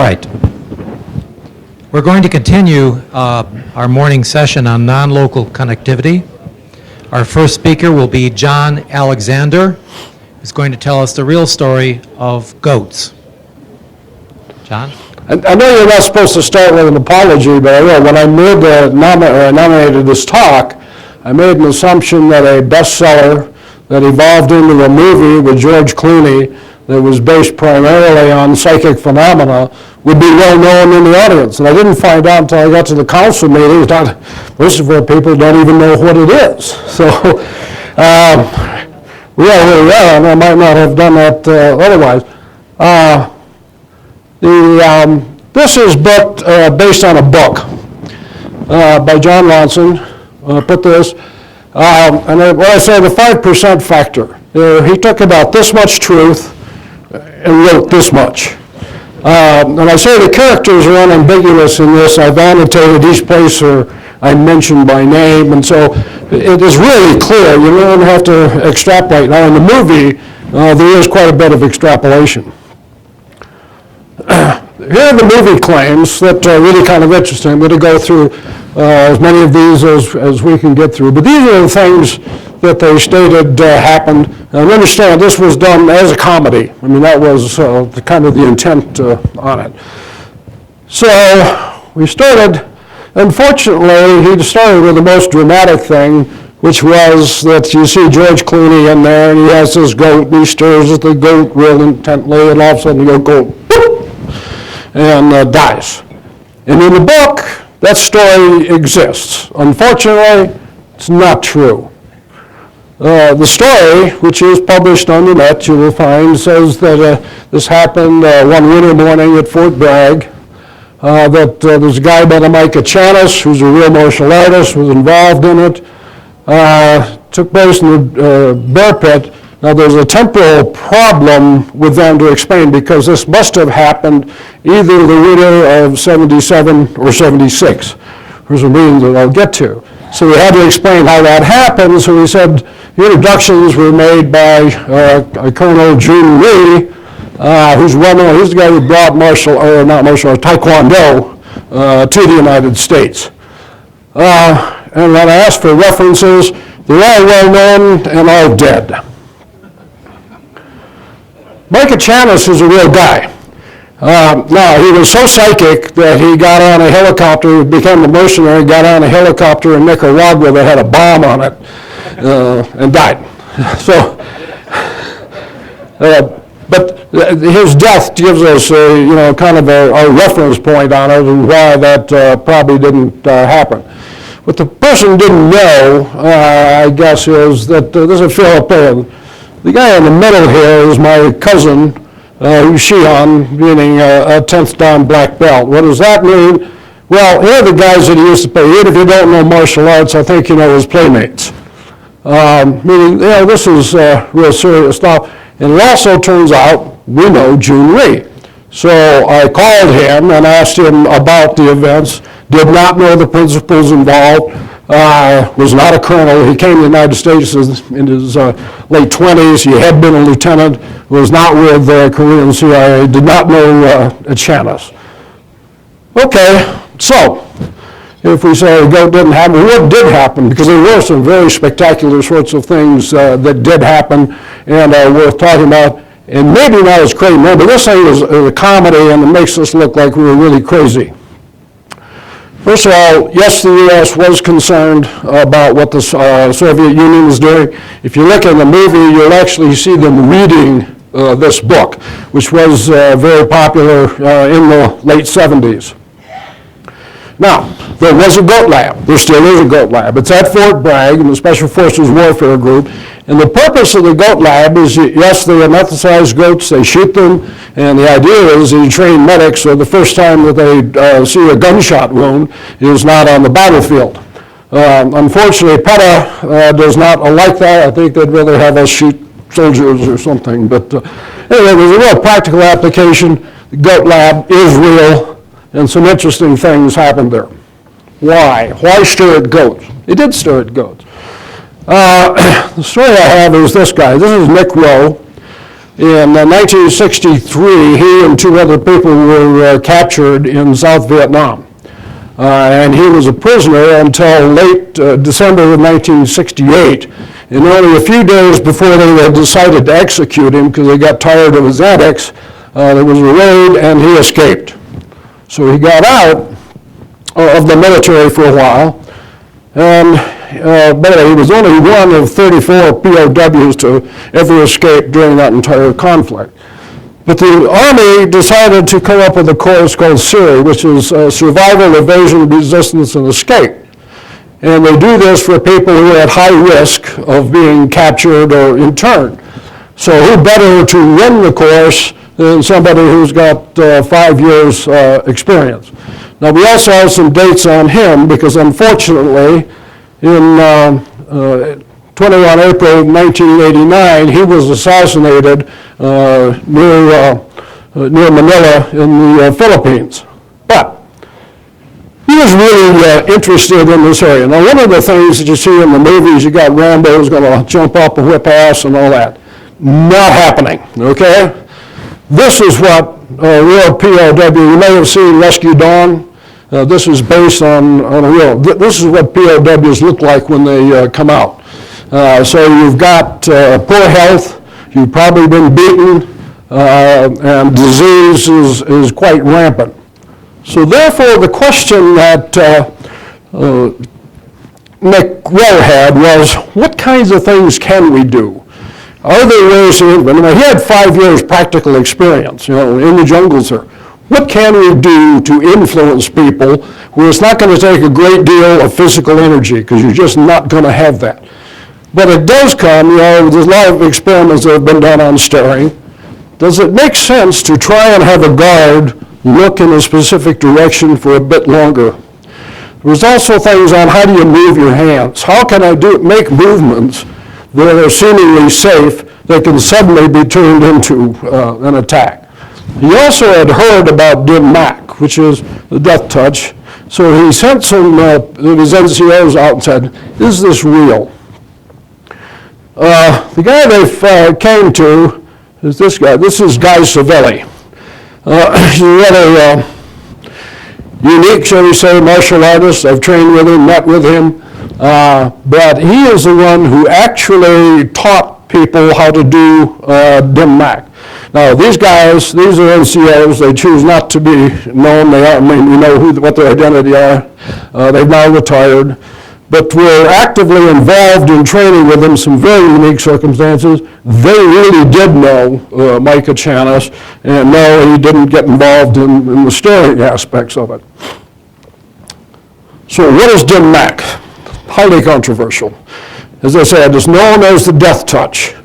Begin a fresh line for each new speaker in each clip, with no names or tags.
right. We're going to continue our morning session on non-local connectivity. Our first speaker will be John Alexander, who's going to tell us the real story of goats. John?
I know you're not supposed to start with an apology, but I will. When I nominated this talk, I made an assumption that a bestseller that evolved into a movie with George Clooney that was based primarily on psychic phenomena would be well known in the audience. And I didn't find out until I got to the council meeting that most of our people don't even know what it is. So we are where we are, and I might not have done that otherwise. This is based on a book by John Ronson. Put this. And when I say the 5% factor, he took about this much truth and wrote this much. And I say the characters are unambiguous in this. I've annotated each place I mentioned by name, and so it is really clear. You don't have to extrapolate. Now in the movie, there is quite a bit of extrapolation. Here are the movie claims that are really kind of interesting. I'm going to go through as many of these as we can get through. But these are the things that they stated happened. And understand, this was done as a comedy. I mean, that was kind of the intent on it. So we started, unfortunately, he started with the most dramatic thing, which was that you see George Clooney in there, and he has this goat, and he stares at the goat real intently, and all of a sudden the goat boop, and dies. And in the book, that story exists. Unfortunately, it's not true. The story, which is published on the net, you will find, says that this happened one winter morning at Fort Bragg, that there's a guy by the name of Channon, who's a real martial artist, was involved in it. Took place in the bear pit. Now there's a temporal problem with them to explain, because this must have happened either the winter of 77 or 76. There's a reason that I'll get to. So we had to explain how that happened, so we said the introductions were made by Colonel John Ronson, who's well known. He's the guy who brought Taekwondo to the United States. And when I asked for references, they're all well known and all dead. Micah Channon is a real guy. Now, he was so psychic that he got on a helicopter, became a mercenary, got on a helicopter in Nicaragua that had a bomb on it, and died. So, but his death gives us, kind of a reference point on it and why that probably didn't happen. What the person didn't know, I guess, is that this is Philip. The guy in the middle here is my cousin, who's Shion, meaning a 10th Dan black belt. What does that mean? Well, here are the guys that he used to play. Even if you don't know martial arts, I think you know his playmates. Meaning, this is real serious stuff. And it also turns out we know Jun Rhee. So I called him and asked him about the events, did not know the principals involved, was not a colonel. He came to the United States in his late 20s. He had been a lieutenant, was not with the Korean CIA, did not know Channon. Okay, so if we say the goat didn't happen, what did happen? Because there were some very spectacular sorts of things that did happen and are worth talking about. And maybe not as crazy. Remember, this thing is a comedy, and it makes us look like we were really crazy. First of all, yes, the U.S. was concerned about what the Soviet Union was doing. If you look in the movie, you'll actually see them reading this book, which was very popular in the late 70s. Now, there was a goat lab. There still is a goat lab. It's at Fort Bragg in the Special Forces Warfare Group. And the purpose of the goat lab is, yes, they anesthetized goats, they shoot them, and the idea is you train medics so the first time that they see a gunshot wound is not on the battlefield. Unfortunately, PETA does not like that. I think they'd rather have us shoot soldiers or something. But anyway, there's a real practical application. The goat lab is real, and some interesting things happened there. Why? Why stir at goats? It did stir at goats. The story I have is this guy. This is Nick Rowe. In 1963, he and two other people were captured in South Vietnam. And he was a prisoner until late December of 1968. And only a few days before they decided to execute him, because they got tired of his antics, there was a raid and he escaped. So he got out of the military for a while. And but he was only one of 34 POWs to ever escape during that entire conflict. But the Army decided to come up with a course called SSE, which is Survival, Evasion, Resistance, and Escape. And they do this for people who are at high risk of being captured or interned. So who better to run the course than somebody who's got 5 years experience. Now we also have some dates on him because unfortunately in 21 April 1989 he was assassinated near Manila in the Philippines. But he was really interested in this area. Now one of the things that you see in the movies, you got Rambo who's going to jump up and whip ass and all that. Not happening, okay? This is what real POW, you may have seen Rescue Dawn. This is based on a real, this is what POWs look like when they come out. So you've got poor health, you've probably been beaten, and disease is quite rampant. So therefore the question that Nick Rowe had was, what kinds of things can we do? Are there ways to implement? He had 5 years practical experience, in the jungles here. What can we do to influence people where it's not going to take a great deal of physical energy, because you're just not going to have that. But it does come, there's a lot of experiments that have been done on staring. Does it make sense to try and have a guard look in a specific direction for a bit longer? There's also things on how do you move your hands? How can I make movements that are seemingly safe that can suddenly be turned into an attack? He also had heard about dim mak, which is the death touch. So he sent some of his NCOs out and said, is this real? The guy they came to is this guy. This is Guy Savelli. He's a rather unique, shall we say, martial artist. I've trained with him, met with him. But he is the one who actually taught people how to do dim mak. Now these guys, these are NCOs, they choose not to be known. They are, we know what their identity are. They've now retired. But we're actively involved in training with them some very unique circumstances. They really did know Micah Channon, and no, he didn't get involved in the staring aspects of it. So what is dim mak? Highly controversial. As I said, it's known as the death touch.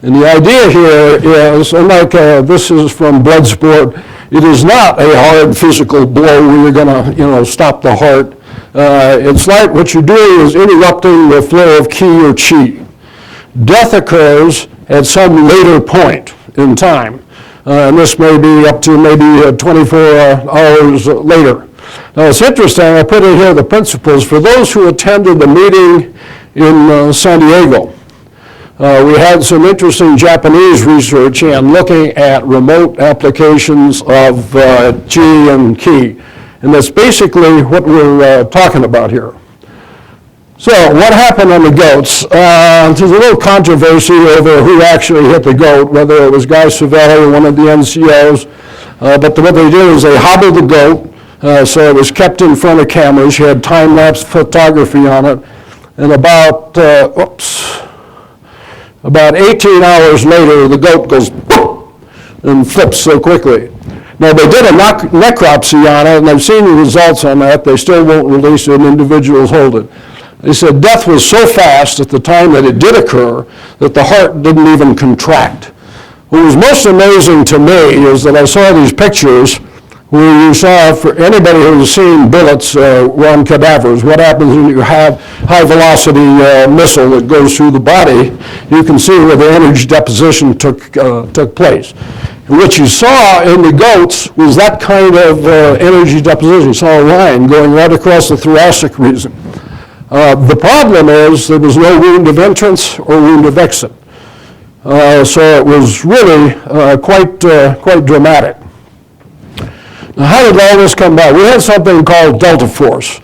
And the idea here is, unlike this is from Bloodsport, it is not a hard physical blow where you're going to, stop the heart. It's like what you're doing is interrupting the flow of ki or chi. Death occurs at some later point in time. And this may be up to maybe 24 hours later. Now it's interesting, I put in here the principles. For those who attended the meeting in San Diego, we had some interesting Japanese research and looking at remote applications of chi and ki. And that's basically what we're talking about here. So what happened on the goats? There's a little controversy over who actually hit the goat, whether it was Guy Savelli or one of the NCOs. But what they did is they hobbled the goat, so it was kept in front of cameras. You had time-lapse photography on it. And about 18 hours later, the goat goes boom, and flips so quickly. Now, they did a necropsy on it, and I've seen the results on that. They still won't release it, and individuals hold it. They said death was so fast at the time that it did occur that the heart didn't even contract. What was most amazing to me is that I saw these pictures where you saw, for anybody who's seen bullets on cadavers, what happens when you have high-velocity missile that goes through the body, you can see where the energy deposition took place. And what you saw in the goats was that kind of energy deposition. You saw a line going right across the thoracic region. The problem is there was no wound of entrance or wound of exit. So it was really quite dramatic. Now, how did all this come about? We had something called Delta Force.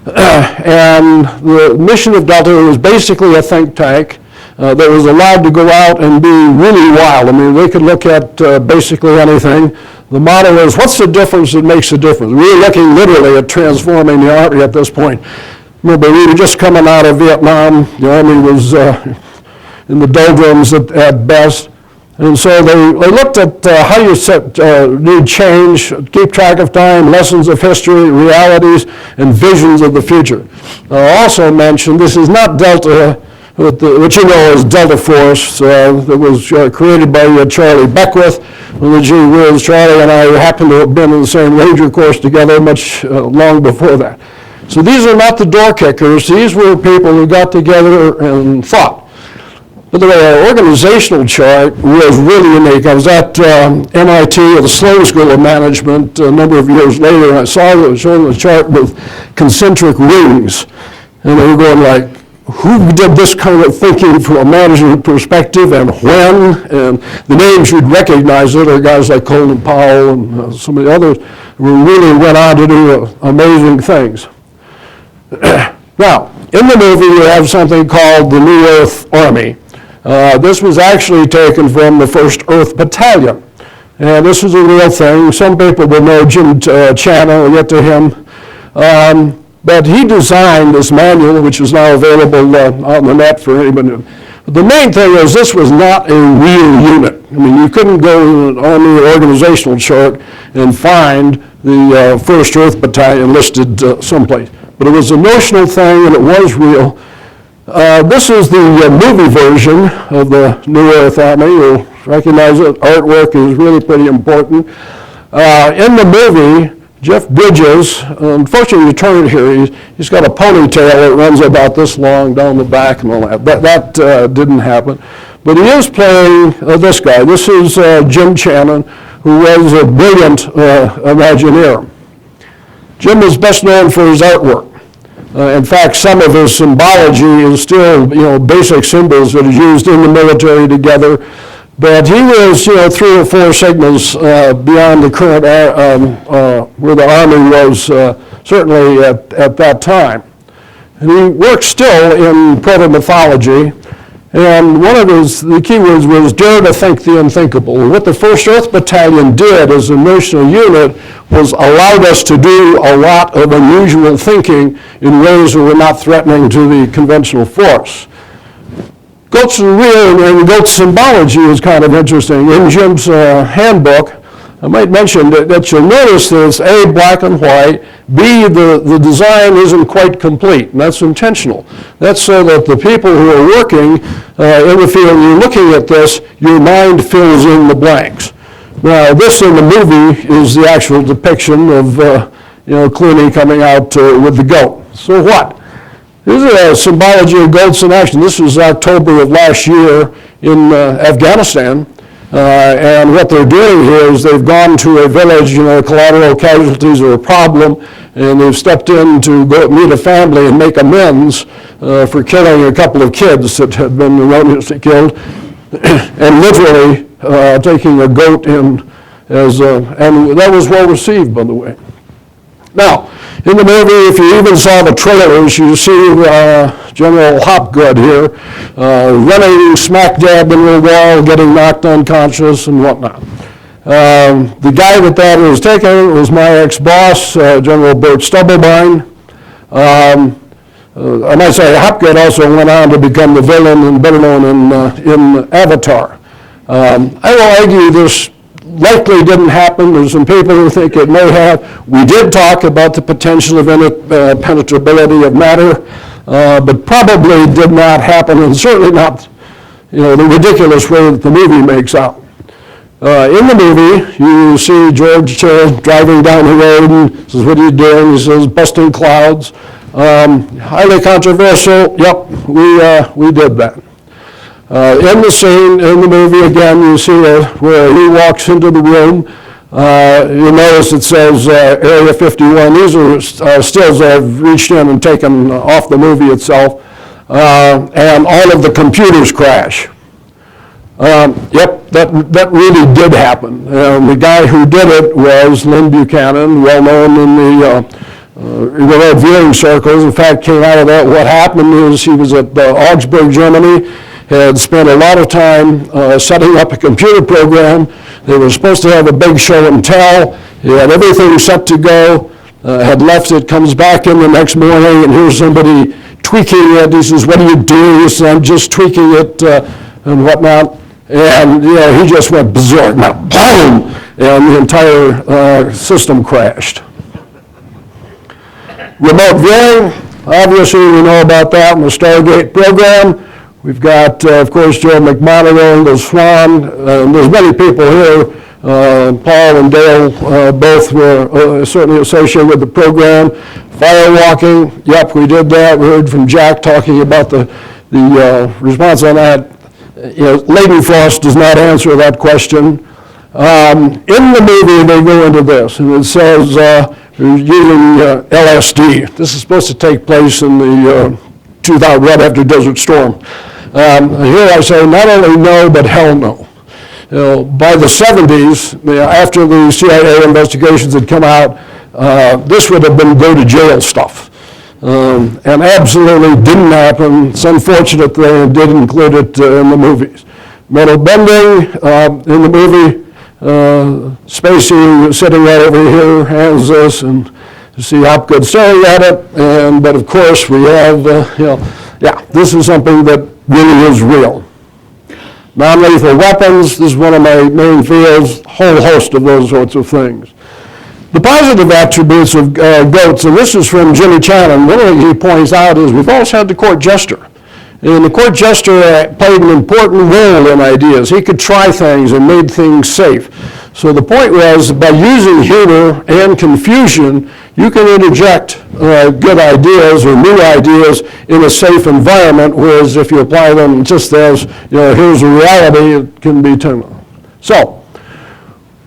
And the mission of Delta was basically a think tank that was allowed to go out and be really wild. I mean, they could look at basically anything. The motto is, what's the difference that makes a difference? We were looking literally at transforming the Army at this point. Remember, we were just coming out of Vietnam. The Army was in the doldrums at best. And so they looked at how you need change, keep track of time, lessons of history, realities, and visions of the future. I'll also mention this is not Delta, which you know is Delta Force, that was created by Charlie Beckwith. Well, gee whiz, Charlie and I happen to have been in the same Ranger course together much long before that. So these are not the door kickers. These were people who got together and thought. By the way, our organizational chart was really unique. I was at MIT at the Sloan School of Management a number of years later, and I saw it showing the chart with concentric rings. And they were going like, who did this kind of thinking from a management perspective and when? And the names you'd recognize it are guys like Colin Powell and some of the others who really went on to do amazing things. Now, in the movie, you have something called the New Earth Army. This was actually taken from the First Earth Battalion. And this is a real thing. Some people will know Jim Channon, we'll get to him. But he designed this manual, which is now available on the net for anybody. But the main thing is this was not a real unit. I mean, you couldn't go to an Army organizational chart and find the First Earth Battalion listed someplace. But it was a notional thing, and it was real. This is the movie version of the New Earth Army. You'll recognize it. Artwork is really pretty important. In the movie, Jeff Bridges, unfortunately, you turn here, he's got a ponytail that runs about this long down the back and all that. That didn't happen. But he is playing this guy. This is Jim Channon, who was a brilliant Imagineer. Jim was best known for his artwork. In fact, some of his symbology is still, basic symbols that are used in the military together. But he was, 3 or 4 sigmas beyond the current, where the Army was certainly at that time. And he worked still in proto-mythology. And one of the key words was dare to think the unthinkable. What the First Earth Battalion did as a notional unit was allowed us to do a lot of unusual thinking in ways that were not threatening to the conventional force. Goats and real and goat symbology is kind of interesting. In Jim's handbook, I might mention that you'll notice that it's A, black and white, B, the design isn't quite complete, and that's intentional. That's so that the people who are working in the field, you're looking at this, your mind fills in the blanks. Now, this in the movie is the actual depiction of Clooney coming out with the goat. So what? This is a symbology of goats in action. This was October of last year in Afghanistan. And what they're doing here is they've gone to a village, collateral casualties are a problem, and they've stepped in to go meet a family and make amends for killing a couple of kids that had been erroneously killed, and literally taking a goat in and that was well received, by the way. Now, in the movie, if you even saw the trailers, you see General Hopgood here running smack dab into the wall, getting knocked unconscious and whatnot. The guy that was taken was my ex-boss, General Bert Stubblebine. I might say Hopgood also went on to become the villain and better known in Avatar. I will argue this likely didn't happen. There's some people who think it may have. We did talk about the potential of impenetrability of matter, but probably did not happen, and certainly not, the ridiculous way that the movie makes out. In the movie, you see George driving down the road and says, "What are you doing?" He says, "Busting clouds." Highly controversial. Yep, we did that. In the scene, in the movie, again, you see where he walks into the room. You'll notice it says Area 51. These are stills that I've reached in and taken off the movie itself. And all of the computers crash. Yep, that really did happen. The guy who did it was Lynn Buchanan, well known in the remote viewing circles. In fact, came out of that. What happened is he was at Augsburg, Germany, had spent a lot of time setting up a computer program. They were supposed to have a big show and tell. He had everything set to go, had left it, comes back in the next morning, and here's somebody tweaking it. He says, "What are you doing?" He says, "I'm just tweaking it," and whatnot. And he just went berserk, boom, and the entire system crashed. Remote viewing, obviously we know about that in the Stargate program. We've got, of course, Joe McMonagle and the Swan. There's many people here. Paul and Dale both were certainly associated with the program. Firewalking, yep, we did that. We heard from Jack talking about the response on that. Leidenfrost does not answer that question. In the movie, they go into this, and it says using LSD. This is supposed to take place in the 2000, right after Desert Storm. Here I say not only no, but hell no. By the 70s, after the CIA investigations had come out, this would have been go to jail stuff. And absolutely didn't happen. It's unfortunate they did include it in the movies. Metal bending in the movie, Spacey sitting right over here has this, and you see Hopgood staring at it. But of course we have, this is something that really is real. Non-lethal weapons, this is one of my main fields, whole host of those sorts of things. The positive attributes of goats, and this is from Jimmy Channon, one thing he points out is we've always had the court jester. And the court jester played an important role in ideas. He could try things and made things safe. So the point was, by using humor and confusion, you can interject good ideas or new ideas in a safe environment, whereas if you apply them just as, here's a reality, it can be turned on. So,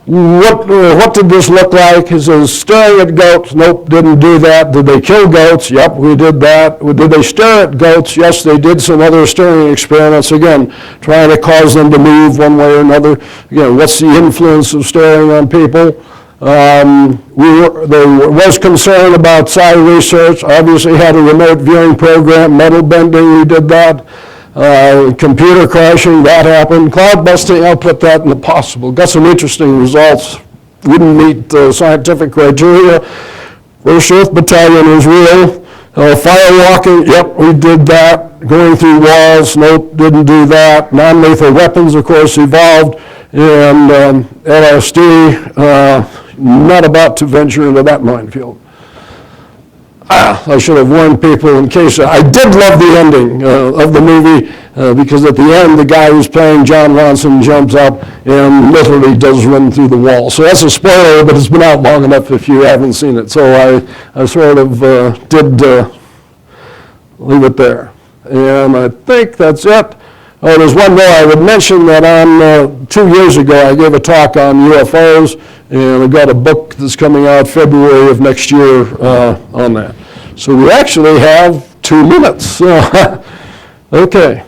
what did this look like? He says, staring at goats, nope, didn't do that. Did they kill goats? Yep, we did that. Did they stare at goats? Yes, they did some other staring experiments. Again, trying to cause them to move one way or another. Again, what's the influence of staring on people? There was concern about psi research. Obviously had a remote viewing program, metal bending, we did that. Computer crashing, that happened. Cloud busting, I'll put that in the possible. Got some interesting results. Wouldn't meet scientific criteria. First Earth Battalion is real. Firewalking, yep, we did that. Going through walls, nope, didn't do that. Non-lethal weapons, of course, evolved. And LSD, not about to venture into that minefield. I should have warned people in case. I did love the ending of the movie because at the end, the guy who's playing John Ronson jumps up and literally does run through the wall. So that's a spoiler, but it's been out long enough if you haven't seen it. So I sort of did leave it there. And I think that's it. Oh, there's one more. I would mention that on 2 years ago, I gave a talk on UFOs, and I've got a book that's coming out February of next year on that. So we actually have 2 minutes. Okay.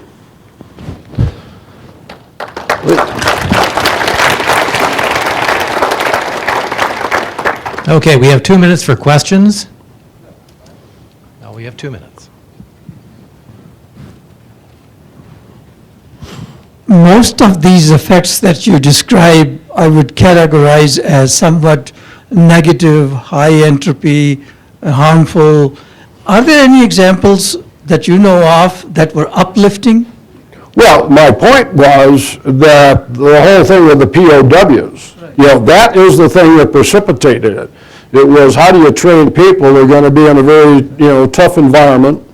Okay, we have 2 minutes for questions. No, we have 2 minutes.
Most of these effects that you describe, I would categorize as somewhat negative, high entropy, harmful. Are there any examples that you know of that were uplifting?
Well, my point was that the whole thing with the POWs, that is the thing that precipitated it. It was, how do you train people who are going to be in a very, tough environment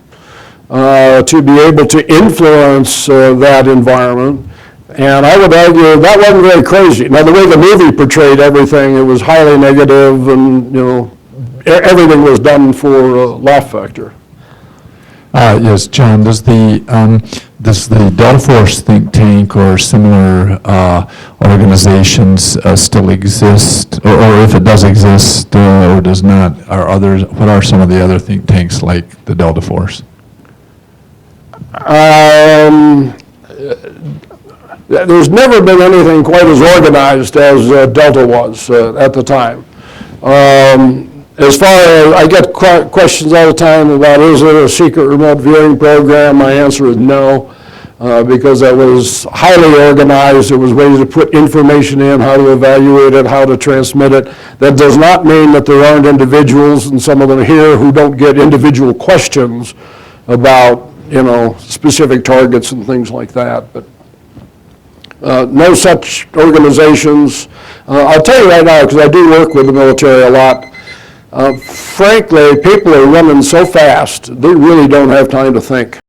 to be able to influence that environment. And I would argue that wasn't very crazy. Now, the way the movie portrayed everything, it was highly negative, and everything was done for laugh factor.
Yes, John. Does the Delta Force think tank or similar organizations still exist, or if it does exist or does not? Are others? What are some of the other think tanks like the Delta Force?
there's never been anything quite as organized as Delta was at the time. As far as, I get questions all the time about, is it a secret remote viewing program? My answer is no, because that was highly organized. It was ways to put information in, how to evaluate it, how to transmit it. That does not mean that there aren't individuals, and some of them here, who don't get individual questions about, you know, specific targets and things like that. But no such organizations. I'll tell you right now, because I do work with the military a lot, frankly, people are running so fast, they really don't have time to think.